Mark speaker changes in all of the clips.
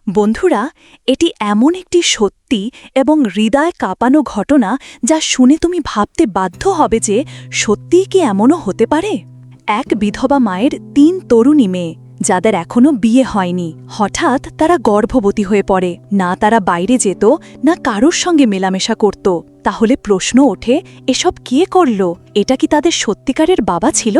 Speaker 1: বন্ধুরা, এটি এমন একটি সত্যি এবং হৃদয় কাঁপানো ঘটনা যা শুনে তুমি ভাবতে বাধ্য হবে যে সত্যিই কি এমনও হতে পারে। এক বিধবা মায়ের ৩ তরুণী মেয়ে, যাদের এখনও বিয়ে হয়নি, হঠাৎ তারা গর্ভবতী হয়ে পড়ে। না তারা বাইরে যেত, না কারোর সঙ্গে মেলামেশা করত। তাহলে প্রশ্ন ওঠে, এসব কে করল? এটা কি তাদের সত্যিকারের বাবা ছিল,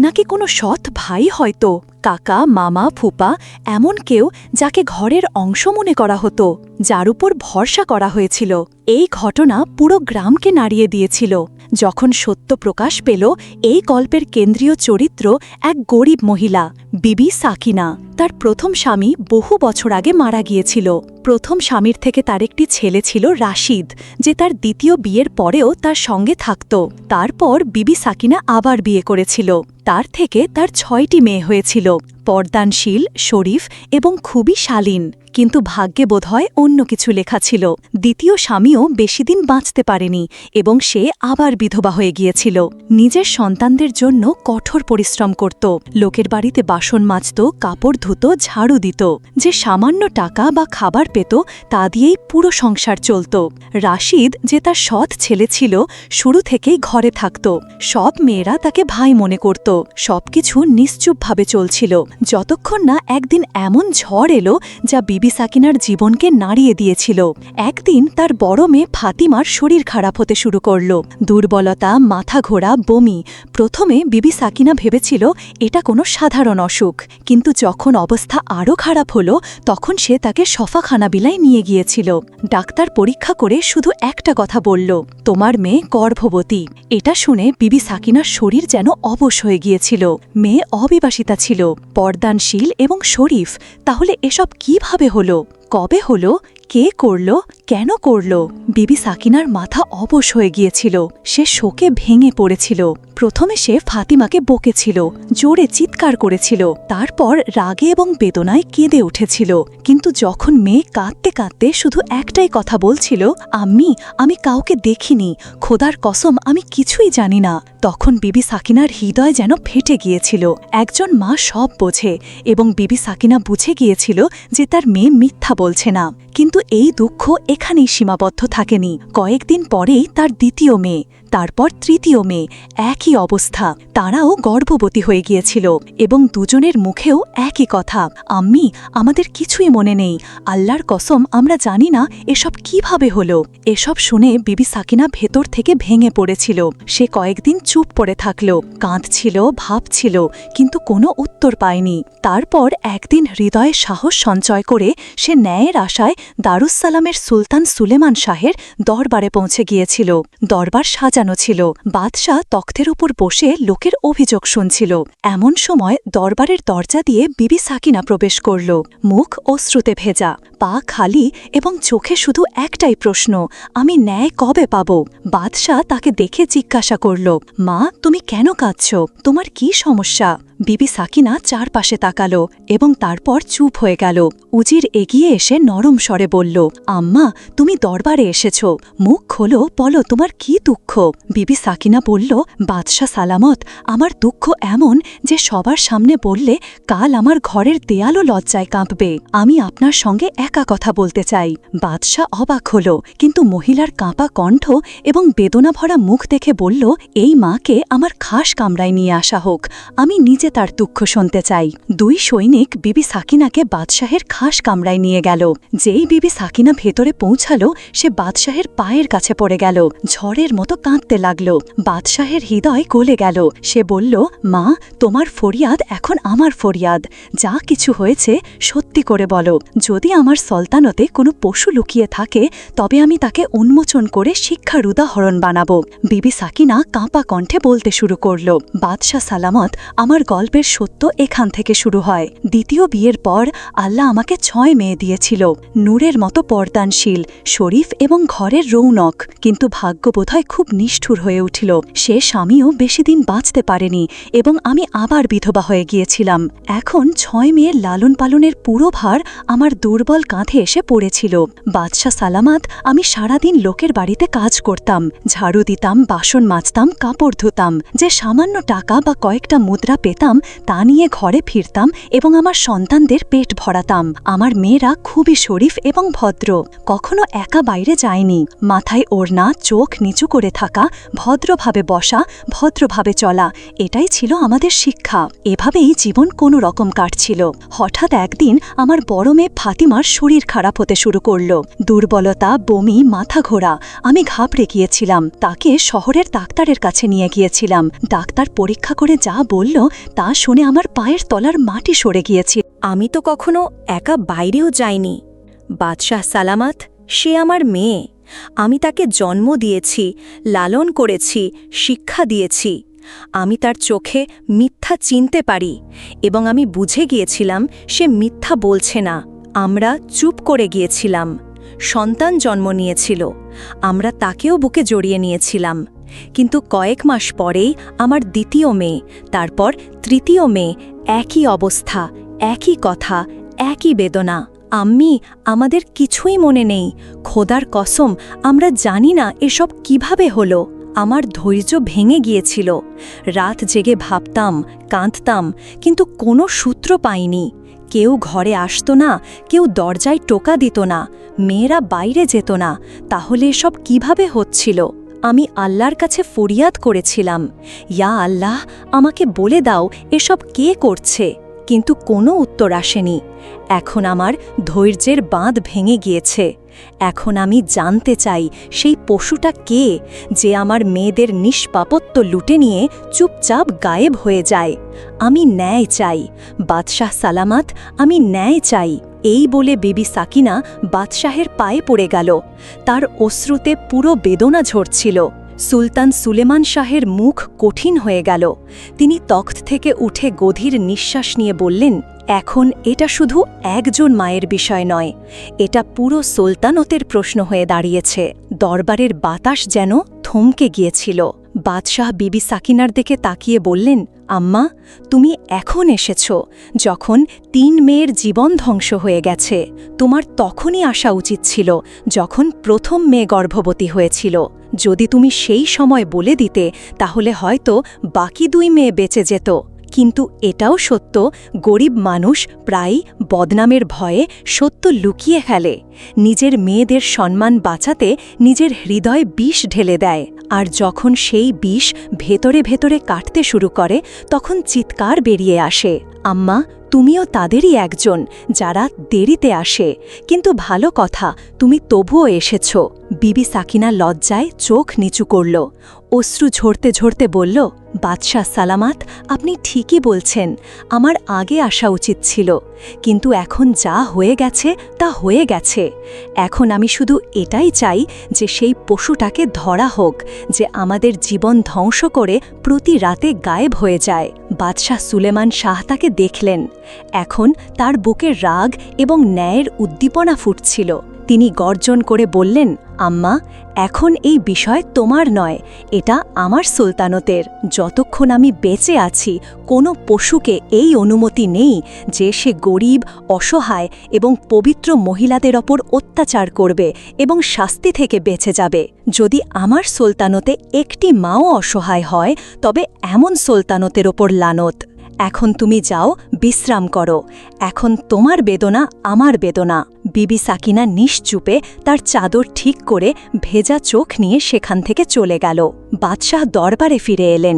Speaker 1: নাকি কোনো সৎ ভাই হয়তো? কাকা, মামা, ফুপা, এমন কেউ যাকে ঘরের অংশ মনে করা হতো, যার উপর ভরসা করা হয়েছিল। এই ঘটনা পুরো গ্রামকে নাড়িয়ে দিয়েছিল। যখন সত্য প্রকাশ পেল, এই গল্পের কেন্দ্রীয় চরিত্র এক গরিব মহিলা, বিবি সাকিনা। তার প্রথম স্বামী বহু বছর আগে মারা গিয়েছিল। প্রথম স্বামীর থেকে তার একটি ছেলে ছিল রাশিদ, যে তার দ্বিতীয় বিয়ের পরেও তার সঙ্গে থাকত। তারপর বিবি সাকিনা আবার বিয়ে করেছিল। তার থেকে তার ৬টি মেয়ে হয়েছিল, পর্দানশীল, শরীফ এবং খুবই শালীন। কিন্তু ভাগ্যে বোধহয় অন্য কিছু লেখা ছিল। দ্বিতীয় স্বামীও বেশিদিন বাঁচতে পারেনি এবং সে আবার বিধবা হয়ে গিয়েছিল। নিজের সন্তানদের জন্য কঠোর পরিশ্রম করত, লোকের বাড়িতে বাসন মাজত, কাপড় ধুত, ঝাড়ু দিত। যে সামান্য টাকা বা খাবার পেত তা দিয়েই পুরো সংসার চলত। রাশিদ, যে তার সৎ ছেলে ছিল, শুরু থেকেই ঘরে থাকত। সব মেয়েরা তাকে ভাই মনে করত। সবকিছু নিশ্চুপভাবে চলছিল, যতক্ষণ না একদিন এমন ঝড় এলো যা বিবি সাকিনার জীবনকে নাড়িয়ে দিয়েছিল। একদিন তার বড় মেয়ে ফাতিমার শরীর খারাপ হতে শুরু করল। দুর্বলতা, মাথা ঘোরা, বমি। প্রথমে বিবি সাকিনা ভেবেছিল এটা কোনো সাধারণ অসুখ, কিন্তু যখন অবস্থা আরও খারাপ হলো তখন সে তাকে শফাখানাবিলায় নিয়ে গিয়েছিল। ডাক্তার পরীক্ষা করে শুধু একটা কথা বলল, তোমার মেয়ে গর্ভবতী। এটা শুনে বিবি সাকিনার শরীর যেন অবশ হয়ে গিয়েছিল। মেয়ে অবিবাসিতা ছিল, পর্দানশীল এবং শরীফ। তাহলে এসব কিভাবে হলো? কবে হলো? কে করল? কেন করল? বিবি সাকিনার মাথা অবশ হয়ে গিয়েছিল। সে শোকে ভেঙে পড়েছিল। প্রথমে সে ফাতিমাকে বকেছিল, জোরে চিৎকার করেছিল, তারপর রাগে এবং বেদনায় কেঁদে উঠেছিল। কিন্তু যখন মেয়ে কাঁদতে কাঁদতে শুধু একটাই কথা বলছিল, আমি কাউকে দেখিনি, খোদার কসম আমি কিছুই জানি না, তখন বিবি সাকিনার হৃদয় যেন ফেটে গিয়েছিল। একজন মা সব বোঝে, এবং বিবি সাকিনা বুঝে গিয়েছিল যে তার মেয়ে মিথ্যা বলছে না। কিন্তু এই দুঃখ এখানেই সীমাবদ্ধ থাকেনি। কয়েকদিন পরেই তার দ্বিতীয় মেয়ে, তারপর তৃতীয় মেয়ে, একই অবস্থা। তারাও গর্ভবতী হয়ে গিয়েছিল এবং দুজনের মুখেও একই কথা, আম্মি, আমাদের কিছুই মনে নেই, আল্লাহর কসম আমরা জানি না এসব কিভাবে হলো। এসব শুনে বিবি সাকিনা ভেতর থেকে ভেঙে পড়েছিল। সে কয়েকদিন চুপ পড়ে থাকল, কাঁদছিল, ভাবছিল, কিন্তু কোনো উত্তর পায়নি। তারপর একদিন হৃদয়ে সাহস সঞ্চয় করে সে ন্যায়ের আশায় দারুস-সালামের সুলতান সুলেমান শাহের দরবারে পৌঁছে গিয়েছিল। দরবার সাজানো ছিল, বাদশাহ তখ্তের উপর বসে লোকের অভিযোগ শুনছিল। এমন সময় দরবারের দরজা দিয়ে বিবি সাকিনা প্রবেশ করল, মুখ অশ্রুতে ভেজা, পা খালি এবং চোখে শুধু একটাই প্রশ্ন, আমি ন্যায় কবে পাব? বাদশাহ তাকে দেখে জিজ্ঞাসা করল, মা, তুমি কেন কাঁদছ? তোমার কি সমস্যা? বিবি সাকিনা চারপাশে তাকালো এবং তারপর চুপ হয়ে গেল। উজির এগিয়ে এসে নরম স্বরে বলল, আম্মা, তুমি দরবারে এসেছ, মুখ খোলো, বলো তোমার কি দুঃখ? বিবি সাকিনা বলল, বাদশাহ সালামত, আমার দুঃখ এমন যে সবার সামনে বললে কাল আমার ঘরের দেয়ালও লজ্জায় কাঁপবে। আমি আপনার সঙ্গে একা কথা বলতে চাই। বাদশাহ অবাক হল, কিন্তু মহিলার কাঁপা কণ্ঠ এবং বেদনা ভরা মুখ দেখে বলল, এই মাকে আমার খাস কামরায় নিয়ে আসা হোক, আমি নিজে তার দুঃখ শুনতে চাই। 2 সৈনিক বিবি সাকিনাকে বাদশাহের খাস কামরায় নিয়ে গেল। যেই বিবি সাকিনা ভেতরে পৌঁছালো, সে বাদশাহের পায়ের কাছে পড়ে গেল, ঝড়ের মতো কাঁদতে লাগল। বাদশাহের হৃদয় গলে গেল। সে বলল, মা, তোমার ফরিয়াদ এখন আমার ফরিয়াদ। যা কিছু হয়েছে সত্যি করে বলো। যদি আমার সলতানতে কোনো পশু লুকিয়ে থাকে, তবে আমি তাকে উন্মোচন করে শিক্ষার উদাহরণ বানাবো। বিবি সাকিনা কাঁপা কণ্ঠে বলতে শুরু করল, বাদশাহ সালামত, আমার গল্পের সত্য এখান থেকে শুরু হয়। দ্বিতীয় বিয়ের পর আল্লাহ আমাকে 6 মেয়ে দিয়েছিল, নূরের মতো পর্দানশীল, শরীফ এবং ঘরের রৌনক। কিন্তু ভাগ্য বোধহয় খুব নিষ্ঠুর হয়ে উঠিল। সে স্বামীও বেশিদিন বাঁচতে পারেনি এবং আমি আবার বিধবা হয়ে গিয়েছিলাম। এখন 6 মেয়ের লালন পালনের পুরো ভার আমার দুর্বল কাঁধে এসে পড়েছিল। বাদশাহ সালামাত, আমি সারাদিন লোকের বাড়িতে কাজ করতাম, ঝাড়ু দিতাম, বাসন মাজতাম, কাপড় ধুতাম। যে সামান্য টাকা বা কয়েকটা মুদ্রা পেতাম তা নিয়ে ঘরে ফিরতাম এবং আমার সন্তানদের পেট ভরাতাম। আমার মেয়েরা খুবই শরীফ এবং ভদ্র, কখনো একা বাইরে যায়নি। মাথায় ওড়না, চোখ নিচু করে থাকা, ভদ্রভাবে বসা, ভদ্রভাবে চলা, এটাই ছিল আমাদের শিক্ষা। এভাবেই জীবন কোনো রকম কাটছিল। হঠাৎ একদিন আমার বড় মেয়ে ফাতিমার শরীর খারাপ হতে শুরু করল। দুর্বলতা, বমি, মাথা ঘোরা। আমি ঘাবড়ে গিয়েছিলাম। তাকে শহরের ডাক্তারের কাছে নিয়ে গিয়েছিলাম। ডাক্তার পরীক্ষা করে যা বলল তা শুনে আমার পায়ের তলার মাটি সরে গিয়েছিল।
Speaker 2: আমি তো কখনো একা বাইরেও যাইনি। বাদশাহ সালামাত সে আমার মেয়ে। আমি তাকে জন্ম দিয়েছি, লালন করেছি, শিক্ষা দিয়েছি। আমি তার চোখে মিথ্যা চিনতে পারি এবং আমি বুঝে গিয়েছিলাম সে মিথ্যা বলছে না। আমরা চুপ করে গিয়েছিলাম। সন্তান জন্ম নিয়েছিল, আমরা তাকেও বুকে জড়িয়ে নিয়েছিলাম। কিন্তু কয়েক মাস পরেই আমার দ্বিতীয় মেয়ে, তারপর তৃতীয় মেয়ে। একই অবস্থা, একই কথা, একই বেদনা। আম্মি, আমাদের কিছুই মনে নেই। খোদার কসম, আমরা জানি না এসব কিভাবে হলো। আমার ধৈর্য ভেঙে গিয়েছিল। রাত জেগে ভাবতাম, কাঁদতাম, কিন্তু কোনো সূত্র পাইনি। কেউ ঘরে আসতো না, কেউ দরজায় টোকা দিত না, মেয়েরা বাইরে যেত না। তাহলে এসব কিভাবে হচ্ছিল? আমি আল্লাহর কাছে ফরিয়াদ করেছিলাম, ইয়া আল্লাহ, আমাকে বলে দাও এসব কে করছে। কিন্তু কোনো উত্তর আসেনি। এখন আমার ধৈর্যের বাঁধ ভেঙে গিয়েছে। এখন আমি জানতে চাই সেই পশুটা কে, যে আমার মেয়েদের নিষ্পাপত্য লুটে নিয়ে চুপচাপ গায়েব হয়ে যায়। আমি ন্যায় চাই বাদশাহ সালামাত, আমি ন্যায় চাই। এই বলে বিবি সাকিনা বাদশাহের পায়ে পড়ে গেল। তার অশ্রুতে পুরো বেদনা ঝরছিল। সুলতান সুলেমান শাহের মুখ কঠিন হয়ে গেল। তিনি তখ্ত থেকে উঠে গভীর নিঃশ্বাস নিয়ে বললেন, এখন এটা শুধু একজন মায়ের বিষয় নয়, এটা পুরো সুলতানতের প্রশ্ন হয়ে দাঁড়িয়েছে। দরবারের বাতাস যেন থমকে গিয়েছিল। বাদশাহ বিবি সাকিনার দিকে তাকিয়ে বললেন, আম্মা, তুমি এখন এসেছ যখন 3 মেয়ের জীবন ধ্বংস হয়ে গেছে। তোমার তখনই আসা উচিত ছিল যখন প্রথম মেয়ে গর্ভবতী হয়েছিল। যদি তুমি সেই সময় বলে দিতে তাহলে হয়তো বাকি 2 মেয়ে বেঁচে যেত। কিন্তু এটাও সত্য, গরিব মানুষ প্রায়ই বদনামের ভয়ে সত্য লুকিয়ে ফেলে। নিজের মেয়েদের সম্মান বাঁচাতে নিজের হৃদয়ে বিষ ঢেলে দেয়। আর যখন সেই বিষ ভেতরে ভেতরে কাটতে শুরু করে তখন চিৎকার বেরিয়ে আসে। আম্মা, তুমিও তাদেরই একজন যারা দেরিতে আসে। কিন্তু ভালো কথা, তুমি তবুও এসেছ। বিবি সাকিনা লজ্জায় চোখ নিচু করল। অশ্রু ঝরতে ঝরতে বলল, বাদশাহ সালামাত, আপনি ঠিকই বলছেন, আমার আগে আসা উচিত ছিল। কিন্তু এখন যা হয়ে গেছে তা হয়ে গেছে। এখন আমি শুধু এটাই চাই যে সেই পশুটাকে ধরা হোক, যে আমাদের জীবন ধ্বংস করে প্রতি রাতে গায়েব হয়ে যায়। বাদশাহ সুলেমান শাহ তাকে দেখলেন। এখন তার বুকে রাগ এবং ন্যায়ের উদ্দীপনা ফুটছিল। তিনি গর্জন করে বললেন, আম্মা, এখন এই বিষয় তোমার নয়, এটা আমার সুলতানতের। যতক্ষণ আমি বেঁচে আছি কোনো পশুকে এই অনুমতি নেই যে সে গরিব, অসহায় এবং পবিত্র মহিলাদের ওপর অত্যাচার করবে এবং শাস্তি থেকে বেঁচে যাবে। যদি আমার সুলতানতে একটি মাও অসহায় হয় তবে এমন সুলতানতের ওপর লানত। এখন তুমি যাও, বিশ্রাম করো। এখন তোমার বেদনা আমার বেদনা। বিবি সাকিনা নিশ্চুপে তার চাদর ঠিক করে ভেজা চোখ নিয়ে সেখান থেকে চলে গেল। বাদশাহ দরবারে ফিরে এলেন।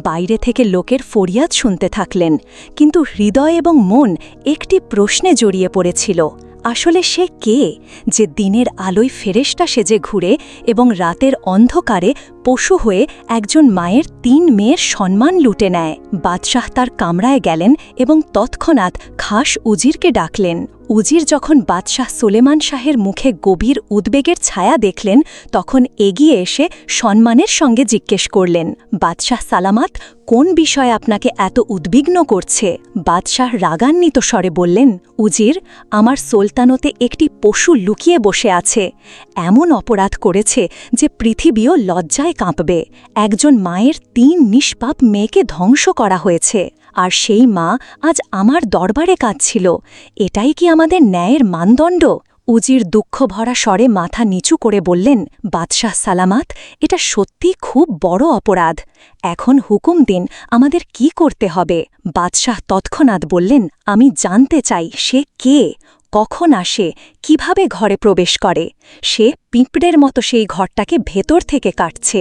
Speaker 2: বাইরে থেকে লোকের ফরিয়াদ শুনতে থাকলেন, কিন্তু হৃদয় এবং মন একটি প্রশ্নে জড়িয়ে পড়েছিল। আসলে সে কে, যে দিনের আলোয় ফেরেশতা সেজে ঘুরে এবং রাতের অন্ধকারে পশু হয়ে একজন মায়ের 3 মেয়ের সম্মান লুটে নেয়? বাদশাহ তার কামরায় গেলেন এবং তৎক্ষণাৎ খাস উজিরকে ডাকলেন। উজির যখন বাদশাহ সুলেমান শাহের মুখে গভীর উদ্বেগের ছায়া দেখলেন তখন এগিয়ে এসে সম্মানের সঙ্গে জিজ্ঞেস করলেন, বাদশাহ সালামাত, কোন বিষয়ে আপনাকে এত উদ্বিগ্ন করছে? বাদশাহ রাগান্বিত স্বরে বললেন, উজির, আমার সুলতানতে একটি পশু লুকিয়ে বসে আছে। এমন অপরাধ করেছে যে পৃথিবীও লজ্জায় কাঁপবে। একজন মায়ের 3 নিষ্পাপ মেয়েকে ধ্বংস করা হয়েছে। আর সেই মা আজ আমার দরবারে কাঁদছিল। এটাই কি আমাদের ন্যায়ের মানদণ্ড? উজির দুঃখভরা স্বরে মাথা নিচু করে বললেন, বাদশাহ সালামাত, এটা সত্যি খুব বড় অপরাধ। এখন হুকুম দিন, আমাদের কি করতে হবে? বাদশাহ তৎক্ষণাৎ বললেন, আমি জানতে চাই সে কে, কখন আসে, কিভাবে ঘরে প্রবেশ করে। সে পিঁপড়ের মতো সেই ঘরটাকে ভেতর থেকে কাটছে।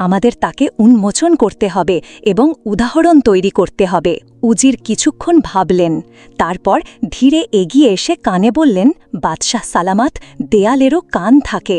Speaker 2: আমাদের তাকে উন্মোচন করতে হবে এবং উদাহরণ তৈরি করতে হবে। উজির কিছুক্ষণ ভাবলেন, তারপর ধীরে এগিয়ে এসে কানে বললেন, বাদশাহ সালামাত, দেয়ালেরও কান থাকে।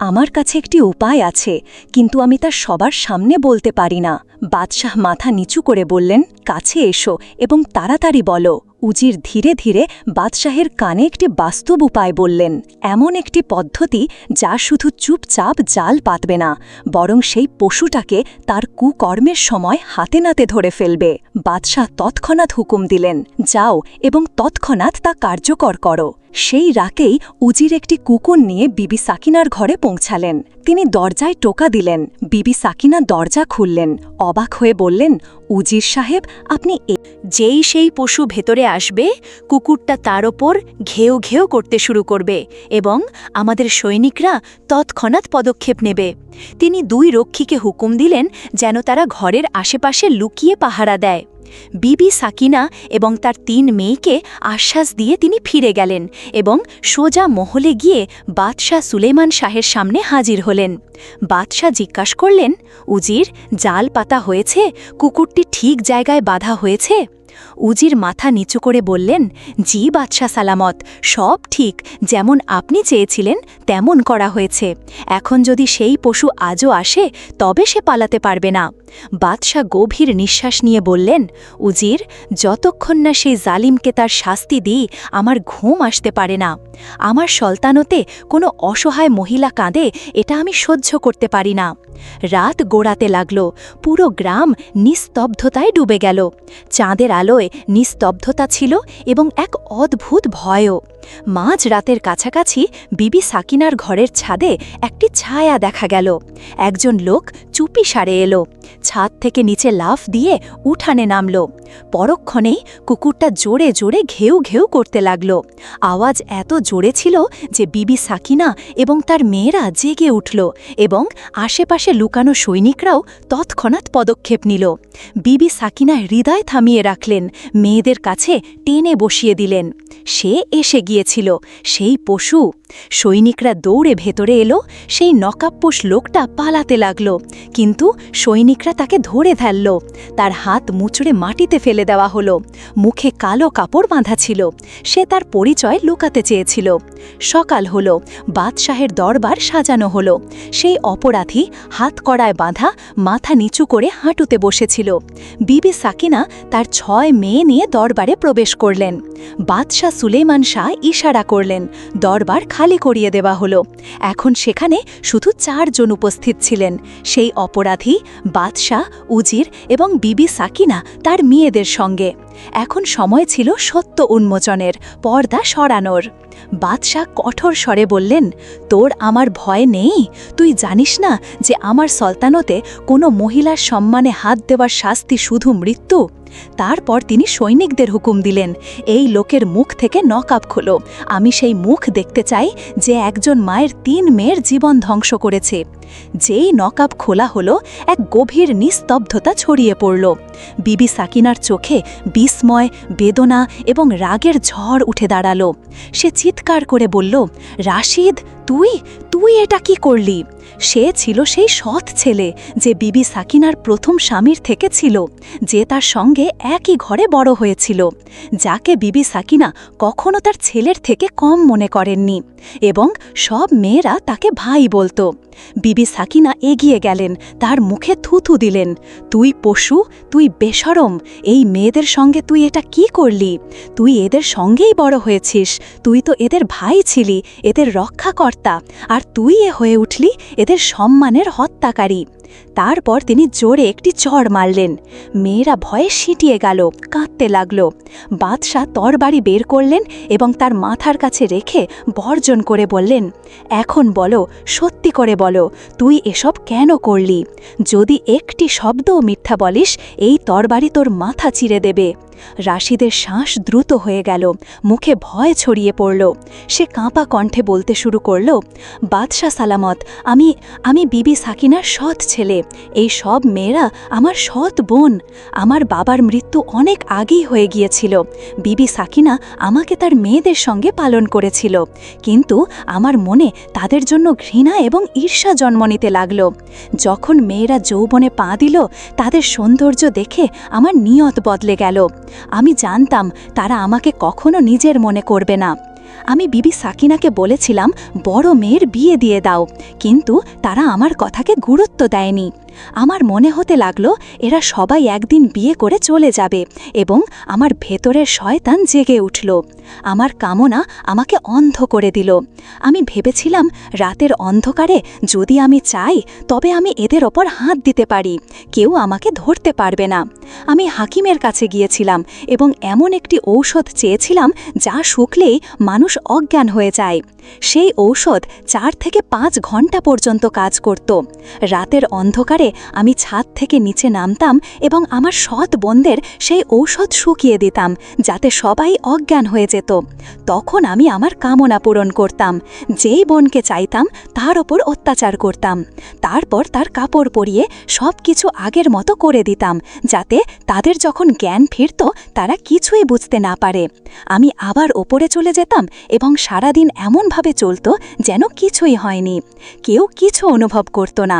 Speaker 2: আমার কাছে একটি উপায় আছে, কিন্তু আমি তা সবার সামনে বলতে পারি না। বাদশাহ মাথা নিচু করে বললেন, কাছে এসো এবং তাড়াতাড়ি বলো। উজির ধীরে ধীরে বাদশাহের কানে একটি বাস্তব উপায় বললেন, এমন একটি পদ্ধতি যা শুধু চুপচাপ জাল পাতবে না, বরং সেই পশুটাকে তার কুকর্মের সময় হাতে নাতে ধরে ফেলবে। বাদশাহ তৎক্ষণাৎ হুকুম দিলেন, যাও এবং তৎক্ষণাৎ তা কার্যকর করো। সেই রাতেই উজির একটি কুকুর নিয়ে বিবি সাকিনার ঘরে পৌঁছালেন। তিনি দরজায় টোকা দিলেন। বিবি সাকিনা দরজা খুললেন। অবাক হয়ে বললেন, উজির সাহেব, আপনি?
Speaker 1: যেই সেই পশু ভেতরে আসবে, কুকুরটা তার ওপর ঘেউ ঘেউ করতে শুরু করবে এবং আমাদের সৈনিকরা তৎক্ষণাৎ পদক্ষেপ নেবে। তিনি 2 রক্ষীকে হুকুম দিলেন যেন তারা ঘরের আশেপাশে লুকিয়ে পাহারা দেয়। বিবি সাকিনা এবং তার 3 মেয়েকে আশ্বাস দিয়ে তিনি ফিরে গেলেন এবং সোজা মহলে গিয়ে বাদশাহ সুলেমান শাহের সামনে হাজির হলেন। বাদশাহ জিজ্ঞাসা করলেন, উজির, জাল পাতা হয়েছে? কুকুরটি ঠিক জায়গায় বাঁধা হয়েছে? উজির মাথা নিচু করে বললেন, জি বাদশাহ সালামত, সব ঠিক, যেমন আপনি চেয়েছিলেন তেমন করা হয়েছে। এখন যদি সেই পশু আজও আসে তবে সে পালাতে পারবে না। বাদশাহ গভীর নিঃশ্বাস নিয়ে বললেন, উজির, যতক্ষণ না সেই জালিমকে তার শাস্তি দিই আমার ঘুম আসতে পারে না। আমার সলতানতে কোনো অসহায় মহিলা কাঁদে, এটা আমি সহ্য করতে পারি না। রাত গোড়াতে লাগল। পুরো গ্রাম নিস্তব্ধতায় ডুবে গেল। চাঁদের আলোয় নিস্তব্ধতা ছিল এবং এক অদ্ভুত ভয়ও। মাঝ রাতের কাছাকাছি বিবি সাকিনার ঘরের ছাদে একটি ছায়া দেখা গেল। একজন লোক চুপি সারে এলো, ছাদ থেকে নিচে লাফ দিয়ে উঠানে নামল। পরক্ষণেই কুকুরটা জোরে জোরে ঘেউ ঘেউ করতে লাগল। আওয়াজ এত জোরে ছিল যে বিবি সাকিনা এবং তার মেয়েরা জেগে উঠল এবং আশেপাশে লুকানো সৈনিকরাও তৎক্ষণাৎ পদক্ষেপ নিল। বিবি সাকিনা হৃদয় থামিয়ে রাখলেন, মেয়েদের কাছে টেনে বসিয়ে দিলেন। সে এসে গিয়েছিল, সেই পশু। সৈনিকরা দৌড়ে ভেতরে এলো। সেই নকাপ্পোশ লোকটা পালাতে লাগল, কিন্তু সৈনিকরা তাকে ধরে ফেলল। তার হাত মুচড়ে মাটিতে ফেলে দেওয়া হলো। মুখে কালো কাপড় বাঁধা ছিল। সে তার পরিচয় লুকাতে চেয়েছিল। সকাল হলো। বাদশাহের দরবার সাজানো হলো। সেই অপরাধী হাত কড়ায় বাঁধা, মাথা নিচু করে হাঁটুতে বসেছিল। বিবি সাকিনা তার 6 মেয়ে নিয়ে দরবারে প্রবেশ করলেন। বাদশাহ সুলেমান শাহ ইশারা করলেন, দরবার খালি করিয়ে দেওয়া হলো। এখন সেখানে শুধু 4 জন উপস্থিত ছিলেন, সেই অপরাধী, বাদশাহ, উজির এবং বিবি সাকিনা তার মেয়েদের সঙ্গে। এখন সময় ছিল সত্য উন্মোচনের, পর্দা সরানোর। বাদশাহ কঠোর স্বরে বললেন, তোর আমার ভয় নেই? তুই জানিস না যে আমার সলতানতে কোনো মহিলার সম্মানে হাত দেওয়ার শাস্তি শুধু মৃত্যু? তারপর তিনি সৈনিকদের হুকুম দিলেন, এই লোকের মুখ থেকে নকাব খোলো। আমি সেই মুখ দেখতে চাই যে একজন মায়ের 3 মেয়ের জীবন ধ্বংস করেছে। যেই নকাব খোলা হলো, এক গভীর নিস্তব্ধতা ছড়িয়ে পড়ল। বিবি সাকিনার চোখে বিস্ময়, বেদনা এবং রাগের ঝড় উঠে দাঁড়ালো। সে চিৎকার করে বলল, রাশিদ, তুই এটা কি করলি? সে ছিল সেই সৎ ছেলে যে বিবি সাকিনার প্রথম স্বামীর থেকে ছিল, যে তার সঙ্গে একই ঘরে বড় হয়েছিল, যাকে বিবি সাকিনা কখনো তার ছেলের থেকে কম মনে করেননি এবং সব মেয়েরা তাকে ভাই বলতো। বিবি সাকিনা এগিয়ে গেলেন, তার মুখে থুথু দিলেন, তুই পশু, তুই বেশরম, এই মেয়েদের সঙ্গে তুই এটা কি করলি? তুই এদের সঙ্গেই বড় হয়েছিস, তুই তো এদের ভাই ছিলি, এদের রক্ষাকর্তা, আর তুই হয়ে উঠলি এদের সম্মানের হত্যাকারী। তারপর তিনি জোরে একটি চড় মারলেন। মেয়েরা ভয়ে সিঁটিয়ে গেল, কাঁদতে লাগল। বাদশাহ তরবারি বের করলেন এবং তার মাথার কাছে রেখে বর্জন করে বললেন, এখন বলো, সত্যি করে বলো, তুই এসব কেন করলি? যদি একটি শব্দও মিথ্যা বলিস, এই তরবারি তোর মাথা চিরে দেবে। রাশিদের শ্বাস দ্রুত হয়ে গেল, মুখে ভয় ছড়িয়ে পড়ল। সে কাঁপা কণ্ঠে বলতে শুরু করল, বাদশাহ সালামত, আমি বিবি সাকিনার সৎ ছেলে। এই সব মেয়েরা আমার সৎ বোন। আমার বাবার মৃত্যু অনেক আগেই হয়ে গিয়েছিল। বিবি সাকিনা আমাকে তার মেয়েদের সঙ্গে পালন করেছিল, কিন্তু আমার মনে তাদের জন্য ঘৃণা এবং ঈর্ষা জন্ম নিতে লাগল। যখন মেয়েরা যৌবনে পা দিল, তাদের সৌন্দর্য দেখে আমার নিয়ত বদলে গেল। আমি জানতাম তারা আমাকে কখনো নিজের মনে করবে না। আমি বিবি সাকিনাকে বলেছিলাম বড় মেয়ের বিয়ে দিয়ে দাও, কিন্তু তারা আমার কথাকে গুরুত্ব দেয়নি। আমার মনে হতে লাগলো এরা সবাই একদিন বিয়ে করে চলে যাবে, এবং আমার ভেতরের শয়তান জেগে উঠল। আমার কামনা আমাকে অন্ধ করে দিল। আমি ভেবেছিলাম রাতের অন্ধকারে যদি আমি চাই তবে আমি এদের ওপর হাত দিতে পারি, কেউ আমাকে ধরতে পারবে না। আমি হাকিমের কাছে গিয়েছিলাম এবং এমন একটি ঔষধ চেয়েছিলাম যা শুকলেই মানুষ অজ্ঞান হয়ে যায়। সেই ঔষধ 4 থেকে 5 ঘন্টা পর্যন্ত কাজ করত। রাতের অন্ধকারে আমি ছাদ থেকে নিচে নামতাম এবং আমার সৎ বোনদের সেই ঔষধ শুকিয়ে দিতাম, যাতে সবাই অজ্ঞান হয়ে যেত। তখন আমি আমার কামনা পূরণ করতাম। যেই বোনকে চাইতাম তার ওপর অত্যাচার করতাম। তারপর তার কাপড় পরিয়ে সব কিছু আগের মতো করে দিতাম, যাতে তাদের যখন জ্ঞান ফিরত তারা কিছুই বুঝতে না পারে। আমি আবার ওপরে চলে যেতাম এবং সারাদিন এমনভাবে চলত যেন কিছুই হয়নি। কেউ কিছু অনুভব করত না।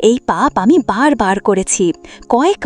Speaker 1: এই পাপ আমি বারবার করেছি। কয়েক